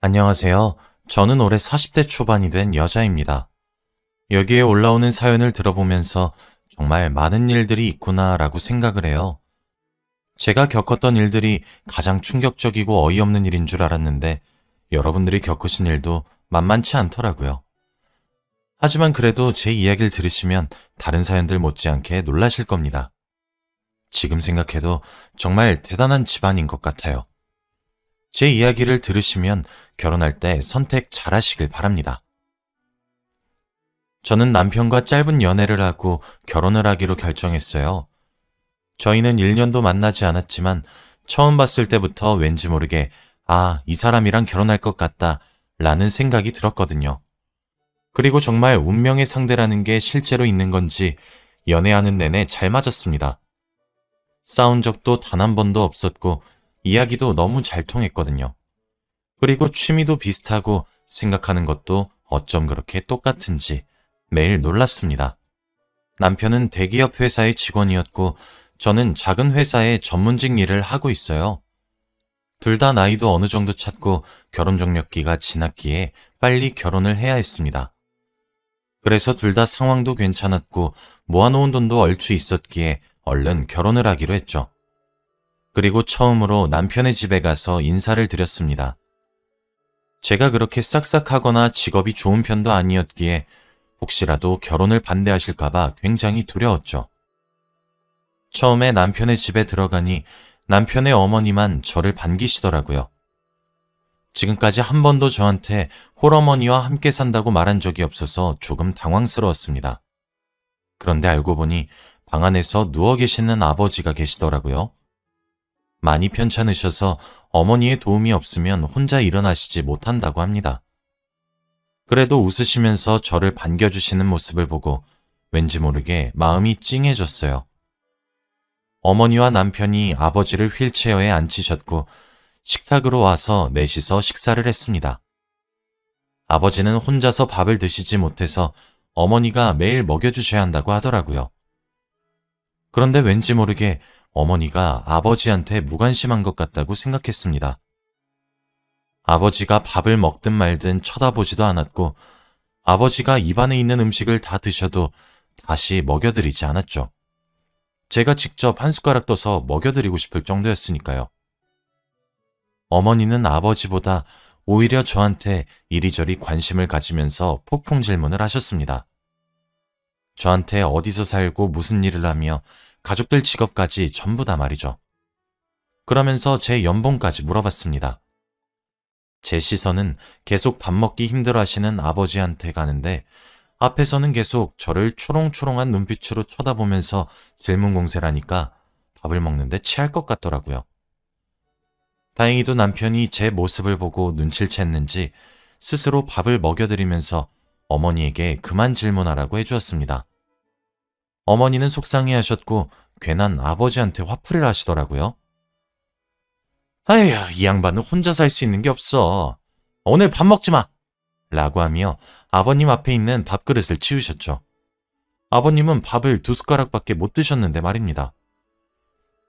안녕하세요. 저는 올해 40대 초반이 된 여자입니다. 여기에 올라오는 사연을 들어보면서 정말 많은 일들이 있구나라고 생각을 해요. 제가 겪었던 일들이 가장 충격적이고 어이없는 일인 줄 알았는데 여러분들이 겪으신 일도 만만치 않더라고요. 하지만 그래도 제 이야기를 들으시면 다른 사연들 못지않게 놀라실 겁니다. 지금 생각해도 정말 대단한 집안인 것 같아요. 제 이야기를 들으시면 결혼할 때 선택 잘 하시길 바랍니다. 저는 남편과 짧은 연애를 하고 결혼을 하기로 결정했어요. 저희는 1년도 만나지 않았지만 처음 봤을 때부터 왠지 모르게 이 사람이랑 결혼할 것 같다 라는 생각이 들었거든요. 그리고 정말 운명의 상대라는 게 실제로 있는 건지 연애하는 내내 잘 맞았습니다. 싸운 적도 단 한 번도 없었고 이야기도 너무 잘 통했거든요. 그리고 취미도 비슷하고 생각하는 것도 어쩜 그렇게 똑같은지 매일 놀랐습니다. 남편은 대기업 회사의 직원이었고 저는 작은 회사의 전문직 일을 하고 있어요. 둘 다 나이도 어느 정도 찼고 결혼 적력기가 지났기에 빨리 결혼을 해야 했습니다. 그래서 둘 다 상황도 괜찮았고 모아놓은 돈도 얼추 있었기에 얼른 결혼을 하기로 했죠. 그리고 처음으로 남편의 집에 가서 인사를 드렸습니다. 제가 그렇게 싹싹하거나 직업이 좋은 편도 아니었기에 혹시라도 결혼을 반대하실까봐 굉장히 두려웠죠. 처음에 남편의 집에 들어가니 남편의 어머니만 저를 반기시더라고요. 지금까지 한 번도 저한테 홀어머니와 함께 산다고 말한 적이 없어서 조금 당황스러웠습니다. 그런데 알고 보니 방 안에서 누워 계시는 아버지가 계시더라고요. 많이 편찮으셔서 어머니의 도움이 없으면 혼자 일어나시지 못한다고 합니다. 그래도 웃으시면서 저를 반겨주시는 모습을 보고 왠지 모르게 마음이 찡해졌어요. 어머니와 남편이 아버지를 휠체어에 앉히셨고 식탁으로 와서 넷이서 식사를 했습니다. 아버지는 혼자서 밥을 드시지 못해서 어머니가 매일 먹여주셔야 한다고 하더라고요. 그런데 왠지 모르게 어머니가 아버지한테 무관심한 것 같다고 생각했습니다. 아버지가 밥을 먹든 말든 쳐다보지도 않았고 아버지가 입안에 있는 음식을 다 드셔도 다시 먹여드리지 않았죠. 제가 직접 한 숟가락 떠서 먹여드리고 싶을 정도였으니까요. 어머니는 아버지보다 오히려 저한테 이리저리 관심을 가지면서 폭풍 질문을 하셨습니다. 저한테 어디서 살고 무슨 일을 하며 가족들 직업까지 전부 다 말이죠. 그러면서 제 연봉까지 물어봤습니다. 제 시선은 계속 밥 먹기 힘들어 하시는 아버지한테 가는데 앞에서는 계속 저를 초롱초롱한 눈빛으로 쳐다보면서 질문 공세를 하니까 밥을 먹는데 체할 것 같더라고요. 다행히도 남편이 제 모습을 보고 눈치를 챘는지 스스로 밥을 먹여드리면서 어머니에게 그만 질문하라고 해주었습니다. 어머니는 속상해하셨고 괜한 아버지한테 화풀이를 하시더라고요. 아휴, 이 양반은 혼자 살 수 있는 게 없어. 오늘 밥 먹지 마! 라고 하며 아버님 앞에 있는 밥그릇을 치우셨죠. 아버님은 밥을 2숟가락밖에 못 드셨는데 말입니다.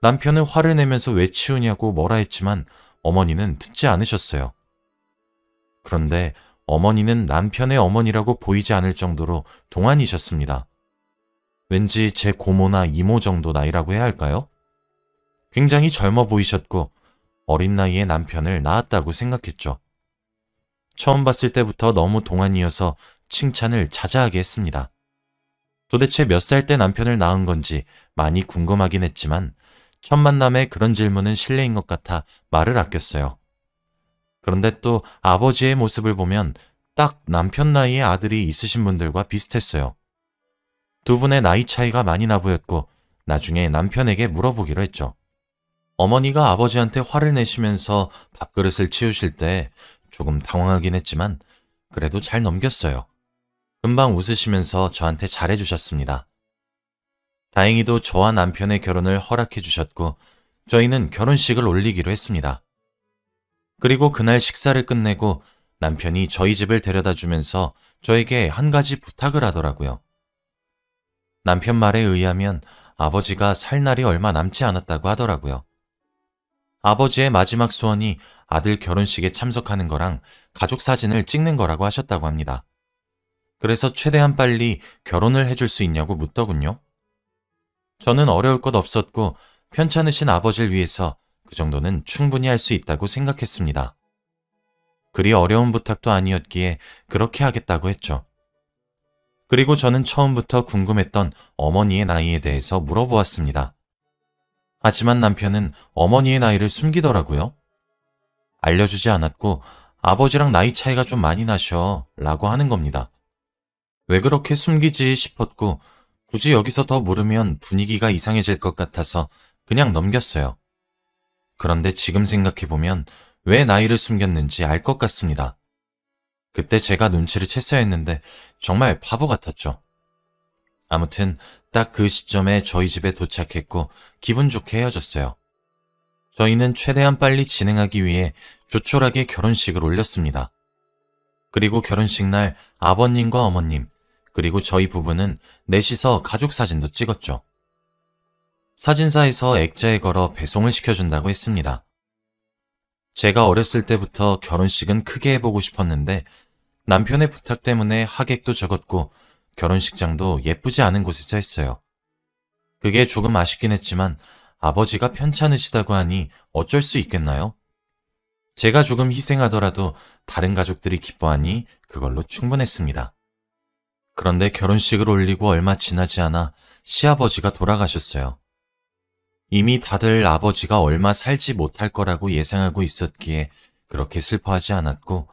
남편은 화를 내면서 왜 치우냐고 뭐라 했지만 어머니는 듣지 않으셨어요. 그런데 어머니는 남편의 어머니라고 보이지 않을 정도로 동안이셨습니다. 왠지 제 고모나 이모 정도 나이라고 해야 할까요? 굉장히 젊어 보이셨고 어린 나이에 남편을 낳았다고 생각했죠. 처음 봤을 때부터 너무 동안이어서 칭찬을 자자하게 했습니다. 도대체 몇 살 때 남편을 낳은 건지 많이 궁금하긴 했지만 첫 만남에 그런 질문은 실례인 것 같아 말을 아꼈어요. 그런데 또 아버지의 모습을 보면 딱 남편 나이의 아들이 있으신 분들과 비슷했어요. 두 분의 나이 차이가 많이 나 보였고 나중에 남편에게 물어보기로 했죠. 어머니가 아버지한테 화를 내시면서 밥그릇을 치우실 때 조금 당황하긴 했지만 그래도 잘 넘겼어요. 금방 웃으시면서 저한테 잘해주셨습니다. 다행히도 저와 남편의 결혼을 허락해 주셨고 저희는 결혼식을 올리기로 했습니다. 그리고 그날 식사를 끝내고 남편이 저희 집을 데려다 주면서 저에게 한 가지 부탁을 하더라고요. 남편 말에 의하면 아버지가 살 날이 얼마 남지 않았다고 하더라고요. 아버지의 마지막 소원이 아들 결혼식에 참석하는 거랑 가족 사진을 찍는 거라고 하셨다고 합니다. 그래서 최대한 빨리 결혼을 해줄 수 있냐고 묻더군요. 저는 어려울 것 없었고 편찮으신 아버지를 위해서 그 정도는 충분히 할 수 있다고 생각했습니다. 그리 어려운 부탁도 아니었기에 그렇게 하겠다고 했죠. 그리고 저는 처음부터 궁금했던 어머니의 나이에 대해서 물어보았습니다. 하지만 남편은 어머니의 나이를 숨기더라고요. 알려주지 않았고 아버지랑 나이 차이가 좀 많이 나셔 라고 하는 겁니다. 왜 그렇게 숨기지 싶었고 굳이 여기서 더 물으면 분위기가 이상해질 것 같아서 그냥 넘겼어요. 그런데 지금 생각해보면 왜 나이를 숨겼는지 알 것 같습니다. 그때 제가 눈치를 챘어야 했는데 정말 바보 같았죠. 아무튼 딱 그 시점에 저희 집에 도착했고 기분 좋게 헤어졌어요. 저희는 최대한 빨리 진행하기 위해 조촐하게 결혼식을 올렸습니다. 그리고 결혼식 날 아버님과 어머님, 그리고 저희 부부는 넷이서 가족 사진도 찍었죠. 사진사에서 액자에 걸어 배송을 시켜준다고 했습니다. 제가 어렸을 때부터 결혼식은 크게 해보고 싶었는데 남편의 부탁 때문에 하객도 적었고 결혼식장도 예쁘지 않은 곳에서 했어요. 그게 조금 아쉽긴 했지만 아버지가 편찮으시다고 하니 어쩔 수 있겠나요? 제가 조금 희생하더라도 다른 가족들이 기뻐하니 그걸로 충분했습니다. 그런데 결혼식을 올리고 얼마 지나지 않아 시아버지가 돌아가셨어요. 이미 다들 아버지가 얼마 살지 못할 거라고 예상하고 있었기에 그렇게 슬퍼하지 않았고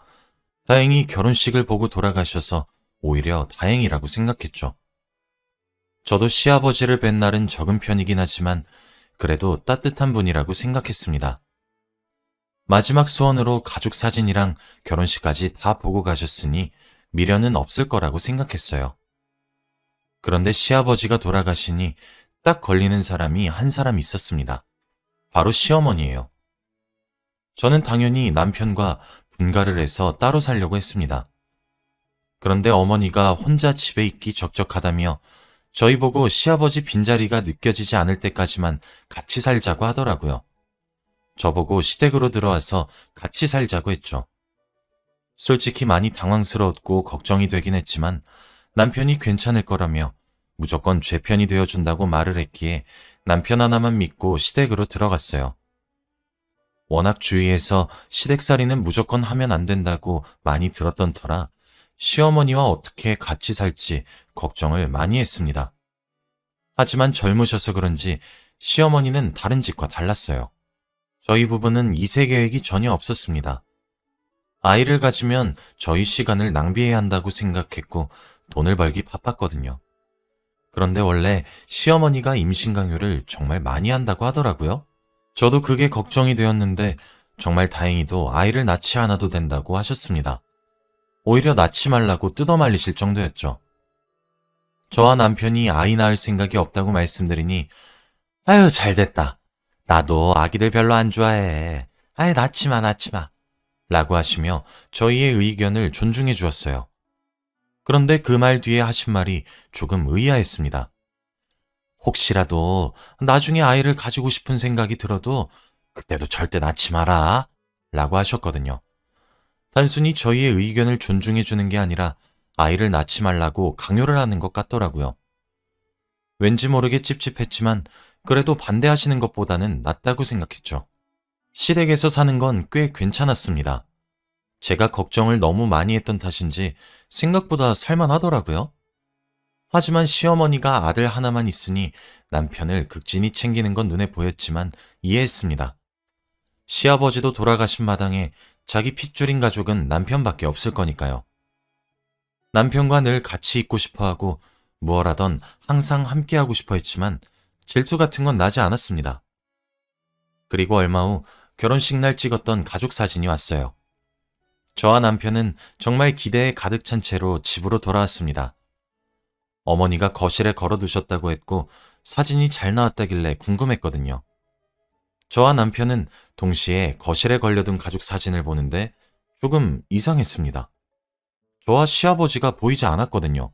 다행히 결혼식을 보고 돌아가셔서 오히려 다행이라고 생각했죠. 저도 시아버지를 뵌 날은 적은 편이긴 하지만 그래도 따뜻한 분이라고 생각했습니다. 마지막 소원으로 가족 사진이랑 결혼식까지 다 보고 가셨으니 미련은 없을 거라고 생각했어요. 그런데 시아버지가 돌아가시니 딱 걸리는 사람이 한 사람 있었습니다. 바로 시어머니예요. 저는 당연히 남편과 분가를 해서 따로 살려고 했습니다. 그런데 어머니가 혼자 집에 있기 적적하다며 저희 보고 시아버지 빈자리가 느껴지지 않을 때까지만 같이 살자고 하더라고요. 저보고 시댁으로 들어와서 같이 살자고 했죠. 솔직히 많이 당황스러웠고 걱정이 되긴 했지만 남편이 괜찮을 거라며 무조건 제 편이 되어준다고 말을 했기에 남편 하나만 믿고 시댁으로 들어갔어요. 워낙 주위에서 시댁살이는 무조건 하면 안 된다고 많이 들었던 터라 시어머니와 어떻게 같이 살지 걱정을 많이 했습니다. 하지만 젊으셔서 그런지 시어머니는 다른 집과 달랐어요. 저희 부부는 2세 계획이 전혀 없었습니다. 아이를 가지면 저희 시간을 낭비해야 한다고 생각했고 돈을 벌기 바빴거든요. 그런데 원래 시어머니가 임신 강요를 정말 많이 한다고 하더라고요. 저도 그게 걱정이 되었는데 정말 다행히도 아이를 낳지 않아도 된다고 하셨습니다. 오히려 낳지 말라고 뜯어말리실 정도였죠. 저와 남편이 아이 낳을 생각이 없다고 말씀드리니 아유 잘됐다. 나도 아기들 별로 안 좋아해. 아유 낳지 마 라고 하시며 저희의 의견을 존중해 주었어요. 그런데 그 말 뒤에 하신 말이 조금 의아했습니다. 혹시라도 나중에 아이를 가지고 싶은 생각이 들어도 그때도 절대 낳지 마라 라고 하셨거든요. 단순히 저희의 의견을 존중해 주는 게 아니라 아이를 낳지 말라고 강요를 하는 것 같더라고요. 왠지 모르게 찝찝했지만 그래도 반대하시는 것보다는 낫다고 생각했죠. 시댁에서 사는 건 꽤 괜찮았습니다. 제가 걱정을 너무 많이 했던 탓인지 생각보다 살만하더라고요. 하지만 시어머니가 아들 하나만 있으니 남편을 극진히 챙기는 건 눈에 보였지만 이해했습니다. 시아버지도 돌아가신 마당에 자기 핏줄인 가족은 남편밖에 없을 거니까요. 남편과 늘 같이 있고 싶어하고 무얼 하던 항상 함께하고 싶어 했지만 질투 같은 건 나지 않았습니다. 그리고 얼마 후 결혼식 날 찍었던 가족 사진이 왔어요. 저와 남편은 정말 기대에 가득 찬 채로 집으로 돌아왔습니다. 어머니가 거실에 걸어두셨다고 했고 사진이 잘 나왔다길래 궁금했거든요. 저와 남편은 동시에 거실에 걸려둔 가족 사진을 보는데 조금 이상했습니다. 저와 시아버지가 보이지 않았거든요.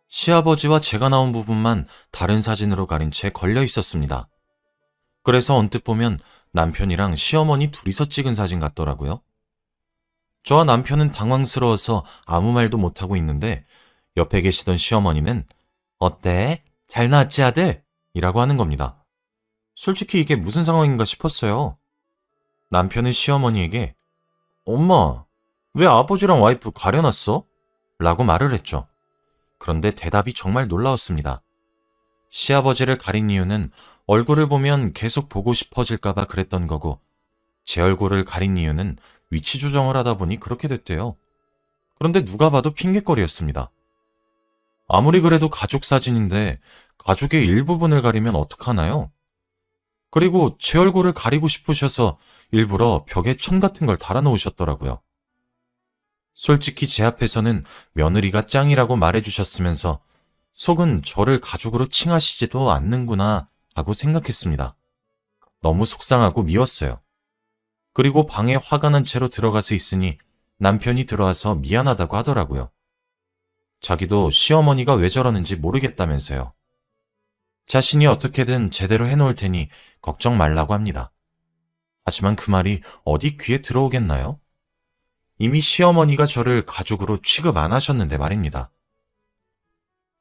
시아버지와 제가 나온 부분만 다른 사진으로 가린 채 걸려 있었습니다. 그래서 언뜻 보면 남편이랑 시어머니 둘이서 찍은 사진 같더라고요. 저와 남편은 당황스러워서 아무 말도 못하고 있는데 옆에 계시던 시어머니는 어때? 잘 나왔지 아들? 이라고 하는 겁니다. 솔직히 이게 무슨 상황인가 싶었어요. 남편은 시어머니에게 엄마, 왜 아버지랑 와이프 가려놨어? 라고 말을 했죠. 그런데 대답이 정말 놀라웠습니다. 시아버지를 가린 이유는 얼굴을 보면 계속 보고 싶어질까봐 그랬던 거고, 제 얼굴을 가린 이유는 위치 조정을 하다 보니 그렇게 됐대요. 그런데 누가 봐도 핑계거리였습니다. 아무리 그래도 가족 사진인데 가족의 일부분을 가리면 어떡하나요? 그리고 제 얼굴을 가리고 싶으셔서 일부러 벽에 천 같은 걸 달아놓으셨더라고요. 솔직히 제 앞에서는 며느리가 짱이라고 말해주셨으면서 속은 저를 가족으로 칭하시지도 않는구나 하고 생각했습니다. 너무 속상하고 미웠어요. 그리고 방에 화가 난 채로 들어가서 있으니 남편이 들어와서 미안하다고 하더라고요. 자기도 시어머니가 왜 저러는지 모르겠다면서요. 자신이 어떻게든 제대로 해놓을 테니 걱정 말라고 합니다. 하지만 그 말이 어디 귀에 들어오겠나요? 이미 시어머니가 저를 가족으로 취급 안 하셨는데 말입니다.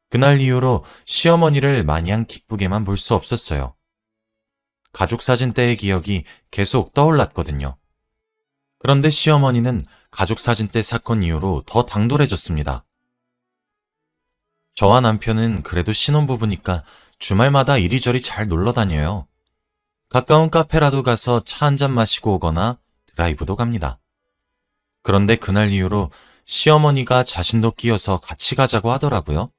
그날 이후로 시어머니를 마냥 기쁘게만 볼 수 없었어요. 가족 사진 때의 기억이 계속 떠올랐거든요. 그런데 시어머니는 가족 사진 때 사건 이후로 더 당돌해졌습니다. 저와 남편은 그래도 신혼부부니까 주말마다 이리저리 잘 놀러 다녀요. 가까운 카페라도 가서 차 한잔 마시고 오거나 드라이브도 갑니다. 그런데 그날 이후로 시어머니가 자신도 끼어서 같이 가자고 하더라고요.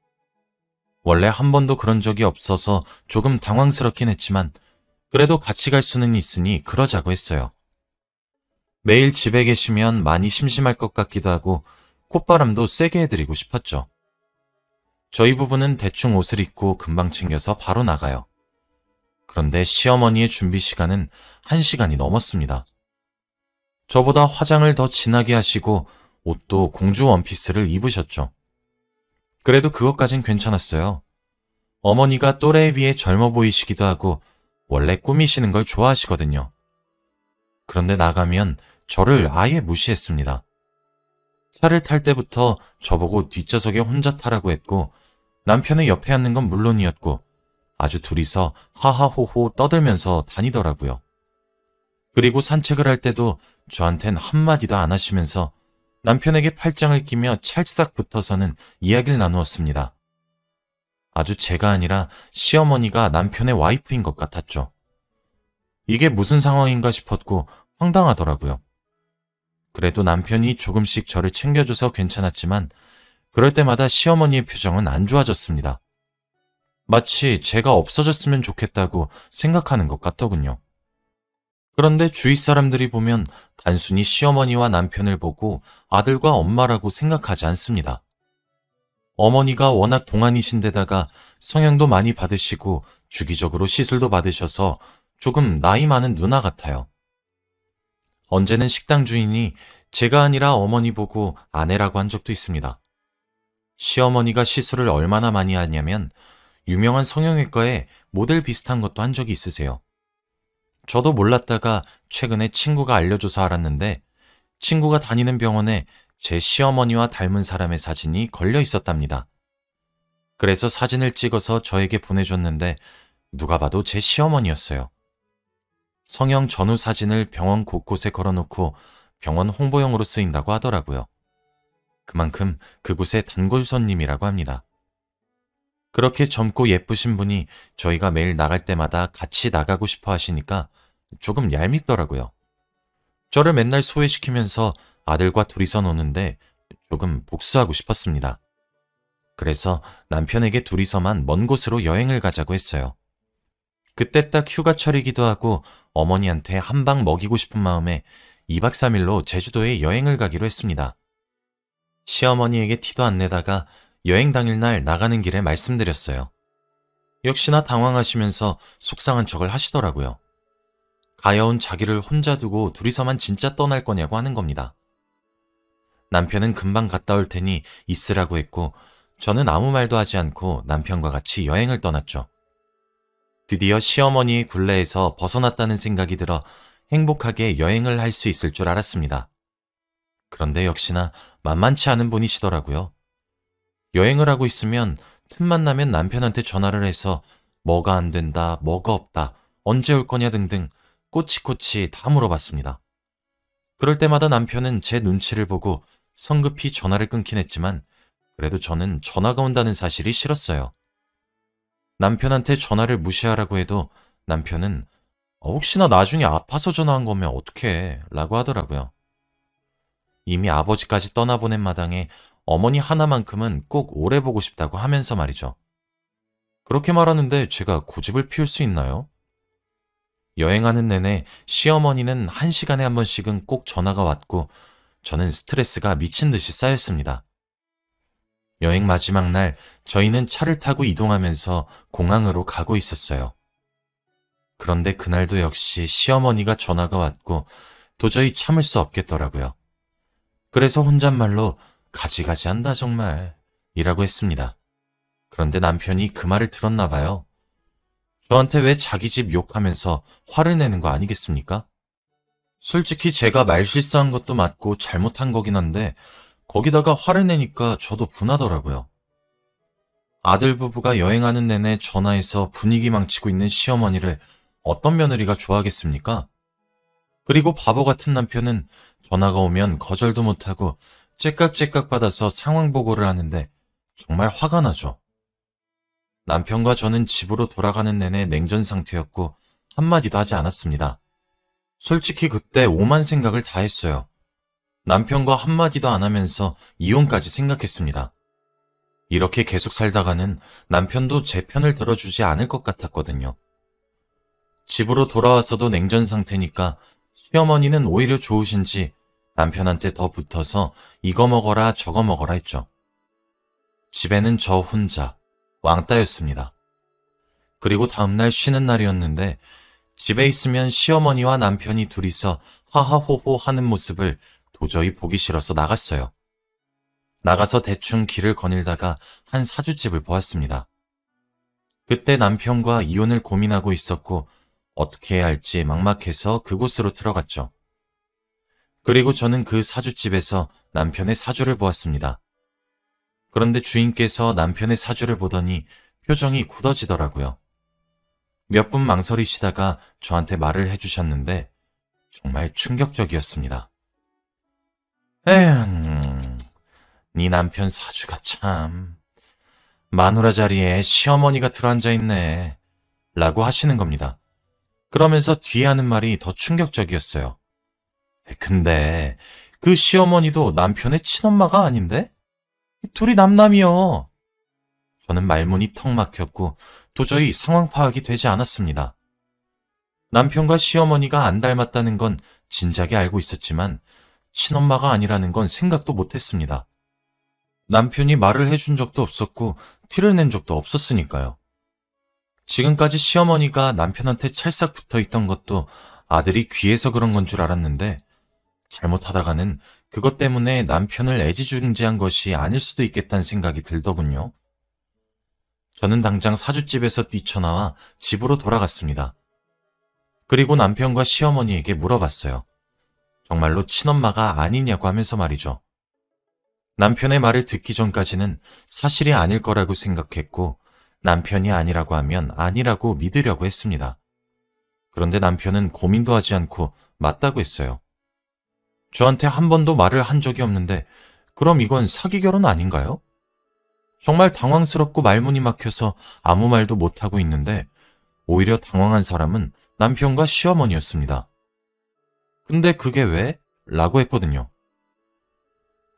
원래 한 번도 그런 적이 없어서 조금 당황스럽긴 했지만 그래도 같이 갈 수는 있으니 그러자고 했어요. 매일 집에 계시면 많이 심심할 것 같기도 하고 콧바람도 쐬게 해드리고 싶었죠. 저희 부부는 대충 옷을 입고 금방 챙겨서 바로 나가요. 그런데 시어머니의 준비 시간은 1시간이 넘었습니다. 저보다 화장을 더 진하게 하시고 옷도 공주 원피스를 입으셨죠. 그래도 그것까진 괜찮았어요. 어머니가 또래에 비해 젊어 보이시기도 하고 원래 꾸미시는 걸 좋아하시거든요. 그런데 나가면 저를 아예 무시했습니다. 차를 탈 때부터 저보고 뒷좌석에 혼자 타라고 했고 남편의 옆에 앉는 건 물론이었고 아주 둘이서 하하호호 떠들면서 다니더라고요. 그리고 산책을 할 때도 저한텐 한마디도 안 하시면서 남편에게 팔짱을 끼며 찰싹 붙어서는 이야기를 나누었습니다. 아주 제가 아니라 시어머니가 남편의 와이프인 것 같았죠. 이게 무슨 상황인가 싶었고 황당하더라고요. 그래도 남편이 조금씩 저를 챙겨줘서 괜찮았지만 그럴 때마다 시어머니의 표정은 안 좋아졌습니다. 마치 제가 없어졌으면 좋겠다고 생각하는 것 같더군요. 그런데 주위 사람들이 보면 단순히 시어머니와 남편을 보고 아들과 엄마라고 생각하지 않습니다. 어머니가 워낙 동안이신데다가 성형도 많이 받으시고 주기적으로 시술도 받으셔서 조금 나이 많은 누나 같아요. 언제는 식당 주인이 제가 아니라 어머니 보고 아내라고 한 적도 있습니다. 시어머니가 시술을 얼마나 많이 하냐면 유명한 성형외과에 모델 비슷한 것도 한 적이 있으세요. 저도 몰랐다가 최근에 친구가 알려줘서 알았는데 친구가 다니는 병원에 제 시어머니와 닮은 사람의 사진이 걸려 있었답니다. 그래서 사진을 찍어서 저에게 보내줬는데 누가 봐도 제 시어머니였어요. 성형 전후 사진을 병원 곳곳에 걸어놓고 병원 홍보용으로 쓰인다고 하더라고요. 그만큼 그곳의 단골 손님이라고 합니다. 그렇게 젊고 예쁘신 분이 저희가 매일 나갈 때마다 같이 나가고 싶어 하시니까 조금 얄밉더라고요. 저를 맨날 소외시키면서 아들과 둘이서 노는데 조금 복수하고 싶었습니다. 그래서 남편에게 둘이서만 먼 곳으로 여행을 가자고 했어요. 그때 딱 휴가철이기도 하고 어머니한테 한 방 먹이고 싶은 마음에 2박 3일로 제주도에 여행을 가기로 했습니다. 시어머니에게 티도 안 내다가 여행 당일날 나가는 길에 말씀드렸어요. 역시나 당황하시면서 속상한 척을 하시더라고요. 가여운 자기를 혼자 두고 둘이서만 진짜 떠날 거냐고 하는 겁니다. 남편은 금방 갔다 올 테니 있으라고 했고 저는 아무 말도 하지 않고 남편과 같이 여행을 떠났죠. 드디어 시어머니의 굴레에서 벗어났다는 생각이 들어 행복하게 여행을 할 수 있을 줄 알았습니다. 그런데 역시나 만만치 않은 분이시더라고요. 여행을 하고 있으면 틈만 나면 남편한테 전화를 해서 뭐가 안 된다, 뭐가 없다, 언제 올 거냐 등등 꼬치꼬치 다 물어봤습니다. 그럴 때마다 남편은 제 눈치를 보고 성급히 전화를 끊긴 했지만 그래도 저는 전화가 온다는 사실이 싫었어요. 남편한테 전화를 무시하라고 해도 남편은 혹시나 나중에 아파서 전화한 거면 어떡해 라고 하더라고요. 이미 아버지까지 떠나보낸 마당에 어머니 하나만큼은 꼭 오래 보고 싶다고 하면서 말이죠. 그렇게 말하는데 제가 고집을 피울 수 있나요? 여행하는 내내 시어머니는 1시간에 한 번씩은 꼭 전화가 왔고 저는 스트레스가 미친 듯이 쌓였습니다. 여행 마지막 날 저희는 차를 타고 이동하면서 공항으로 가고 있었어요. 그런데 그날도 역시 시어머니가 전화가 왔고 도저히 참을 수 없겠더라고요. 그래서 혼잣말로 가지가지한다 정말 이라고 했습니다. 그런데 남편이 그 말을 들었나 봐요. 저한테 왜 자기 집 욕하면서 화를 내는 거 아니겠습니까? 솔직히 제가 말 실수한 것도 맞고 잘못한 거긴 한데 거기다가 화를 내니까 저도 분하더라고요. 아들 부부가 여행하는 내내 전화해서 분위기 망치고 있는 시어머니를 어떤 며느리가 좋아하겠습니까? 그리고 바보 같은 남편은 전화가 오면 거절도 못하고 째깍째깍 받아서 상황 보고를 하는데 정말 화가 나죠. 남편과 저는 집으로 돌아가는 내내 냉전 상태였고 한마디도 하지 않았습니다. 솔직히 그때 오만 생각을 다 했어요. 남편과 한마디도 안 하면서 이혼까지 생각했습니다. 이렇게 계속 살다가는 남편도 제 편을 들어주지 않을 것 같았거든요. 집으로 돌아와서도 냉전 상태니까 시어머니는 오히려 좋으신지 남편한테 더 붙어서 이거 먹어라 저거 먹어라 했죠. 집에는 저 혼자 왕따였습니다. 그리고 다음날 쉬는 날이었는데 집에 있으면 시어머니와 남편이 둘이서 하하호호 하는 모습을 도저히 보기 싫어서 나갔어요. 나가서 대충 길을 거닐다가 한 사주집을 보았습니다. 그때 남편과 이혼을 고민하고 있었고 어떻게 해야 할지 막막해서 그곳으로 들어갔죠. 그리고 저는 그 사주집에서 남편의 사주를 보았습니다. 그런데 주인께서 남편의 사주를 보더니 표정이 굳어지더라고요. 몇 분 망설이시다가 저한테 말을 해주셨는데 정말 충격적이었습니다. 에휴, 네 남편 사주가 참 마누라 자리에 시어머니가 들어앉아 있네 라고 하시는 겁니다. 그러면서 뒤에 하는 말이 더 충격적이었어요. 근데 그 시어머니도 남편의 친엄마가 아닌데? 둘이 남남이요. 저는 말문이 턱 막혔고 도저히 상황 파악이 되지 않았습니다. 남편과 시어머니가 안 닮았다는 건 진작에 알고 있었지만 친엄마가 아니라는 건 생각도 못했습니다. 남편이 말을 해준 적도 없었고 티를 낸 적도 없었으니까요. 지금까지 시어머니가 남편한테 찰싹 붙어있던 것도 아들이 귀해서 그런 건 줄 알았는데 잘못하다가는 그것 때문에 남편을 애지중지한 것이 아닐 수도 있겠다는 생각이 들더군요. 저는 당장 사주집에서 뛰쳐나와 집으로 돌아갔습니다. 그리고 남편과 시어머니에게 물어봤어요. 정말로 친엄마가 아니냐고 하면서 말이죠. 남편의 말을 듣기 전까지는 사실이 아닐 거라고 생각했고 남편이 아니라고 하면 아니라고 믿으려고 했습니다. 그런데 남편은 고민도 하지 않고 맞다고 했어요. 저한테 한 번도 말을 한 적이 없는데 그럼 이건 사기 결혼 아닌가요? 정말 당황스럽고 말문이 막혀서 아무 말도 못하고 있는데 오히려 당황한 사람은 남편과 시어머니였습니다. 근데 그게 왜? 라고 했거든요.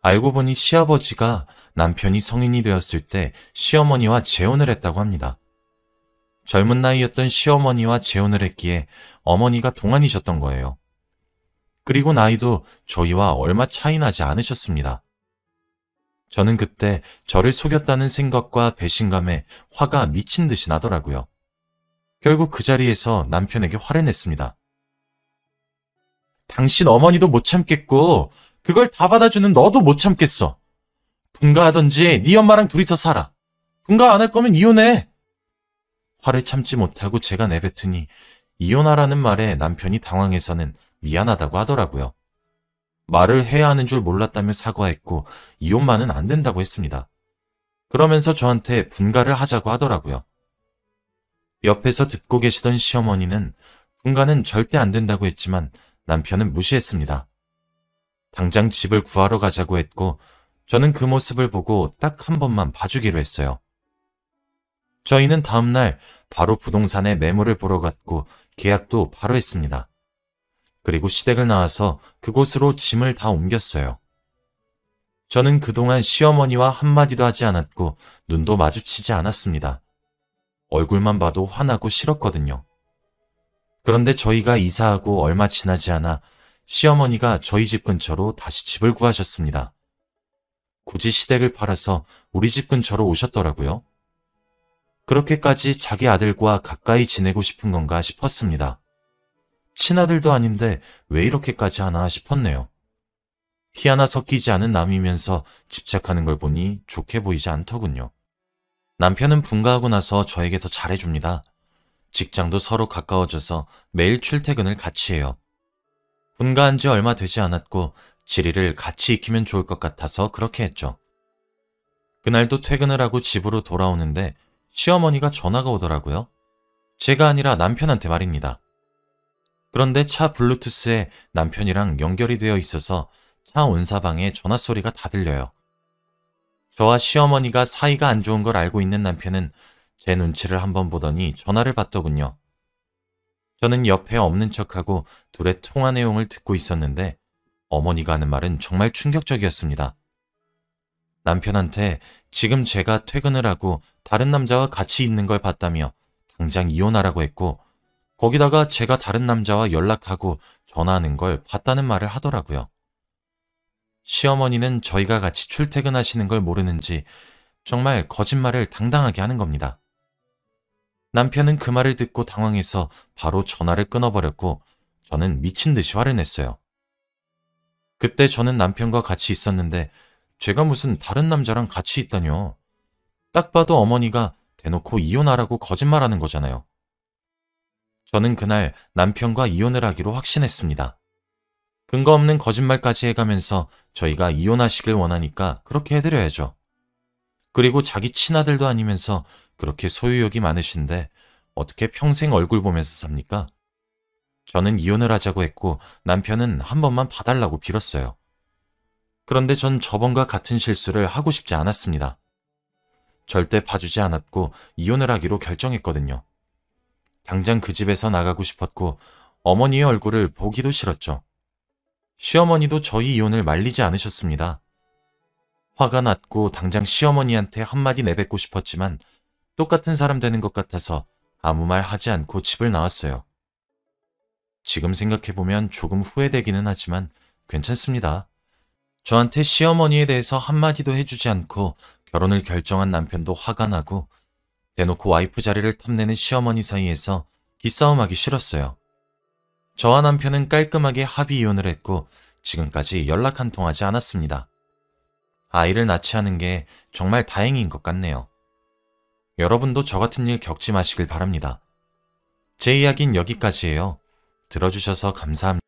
알고 보니 시아버지가 남편이 성인이 되었을 때 시어머니와 재혼을 했다고 합니다. 젊은 나이였던 시어머니와 재혼을 했기에 어머니가 동안이셨던 거예요. 그리고 나이도 저희와 얼마 차이 나지 않으셨습니다. 저는 그때 저를 속였다는 생각과 배신감에 화가 미친 듯이 나더라고요. 결국 그 자리에서 남편에게 화를 냈습니다. 당신 어머니도 못 참겠고 그걸 다 받아주는 너도 못 참겠어. 분가하던지 네 엄마랑 둘이서 살아. 분가 안 할 거면 이혼해. 화를 참지 못하고 제가 내뱉으니 이혼하라는 말에 남편이 당황해서는 미안하다고 하더라고요. 말을 해야 하는 줄 몰랐다며 사과했고 이혼만은 안 된다고 했습니다. 그러면서 저한테 분가를 하자고 하더라고요. 옆에서 듣고 계시던 시어머니는 분가는 절대 안 된다고 했지만 남편은 무시했습니다. 당장 집을 구하러 가자고 했고 저는 그 모습을 보고 딱 한 번만 봐주기로 했어요. 저희는 다음날 바로 부동산에 매물을 보러 갔고 계약도 바로 했습니다. 그리고 시댁을 나와서 그곳으로 짐을 다 옮겼어요. 저는 그동안 시어머니와 한마디도 하지 않았고 눈도 마주치지 않았습니다. 얼굴만 봐도 화나고 싫었거든요. 그런데 저희가 이사하고 얼마 지나지 않아 시어머니가 저희 집 근처로 다시 집을 구하셨습니다. 굳이 시댁을 팔아서 우리 집 근처로 오셨더라고요. 그렇게까지 자기 아들과 가까이 지내고 싶은 건가 싶었습니다. 친아들도 아닌데 왜 이렇게까지 하나 싶었네요. 피 하나 섞이지 않은 남이면서 집착하는 걸 보니 좋게 보이지 않더군요. 남편은 분가하고 나서 저에게 더 잘해줍니다. 직장도 서로 가까워져서 매일 출퇴근을 같이 해요. 분가한 지 얼마 되지 않았고 지리를 같이 익히면 좋을 것 같아서 그렇게 했죠. 그날도 퇴근을 하고 집으로 돌아오는데 시어머니가 전화가 오더라고요. 제가 아니라 남편한테 말입니다. 그런데 차 블루투스에 남편이랑 연결이 되어 있어서 차 온사방에 전화 소리가 다 들려요. 저와 시어머니가 사이가 안 좋은 걸 알고 있는 남편은 제 눈치를 한번 보더니 전화를 받더군요. 저는 옆에 없는 척하고 둘의 통화 내용을 듣고 있었는데 어머니가 하는 말은 정말 충격적이었습니다. 남편한테 지금 제가 퇴근을 하고 다른 남자와 같이 있는 걸 봤다며 당장 이혼하라고 했고 거기다가 제가 다른 남자와 연락하고 전화하는 걸 봤다는 말을 하더라고요. 시어머니는 저희가 같이 출퇴근하시는 걸 모르는지 정말 거짓말을 당당하게 하는 겁니다. 남편은 그 말을 듣고 당황해서 바로 전화를 끊어버렸고 저는 미친 듯이 화를 냈어요. 그때 저는 남편과 같이 있었는데 제가 무슨 다른 남자랑 같이 있다뇨. 딱 봐도 어머니가 대놓고 이혼하라고 거짓말하는 거잖아요. 저는 그날 남편과 이혼을 하기로 확신했습니다. 근거 없는 거짓말까지 해가면서 저희가 이혼하시길 원하니까 그렇게 해드려야죠. 그리고 자기 친아들도 아니면서 그렇게 소유욕이 많으신데 어떻게 평생 얼굴 보면서 삽니까? 저는 이혼을 하자고 했고 남편은 한 번만 봐달라고 빌었어요. 그런데 전 저번과 같은 실수를 하고 싶지 않았습니다. 절대 봐주지 않았고 이혼을 하기로 결정했거든요. 당장 그 집에서 나가고 싶었고 어머니의 얼굴을 보기도 싫었죠. 시어머니도 저희 이혼을 말리지 않으셨습니다. 화가 났고 당장 시어머니한테 한마디 내뱉고 싶었지만 똑같은 사람 되는 것 같아서 아무 말 하지 않고 집을 나왔어요. 지금 생각해보면 조금 후회되기는 하지만 괜찮습니다. 저한테 시어머니에 대해서 한마디도 해주지 않고 결혼을 결정한 남편도 화가 나고 대놓고 와이프 자리를 탐내는 시어머니 사이에서 기싸움하기 싫었어요. 저와 남편은 깔끔하게 합의 이혼을 했고 지금까지 연락 한 통 하지 않았습니다. 아이를 낳지 않은 게 정말 다행인 것 같네요. 여러분도 저 같은 일 겪지 마시길 바랍니다. 제 이야기는 여기까지예요. 들어주셔서 감사합니다.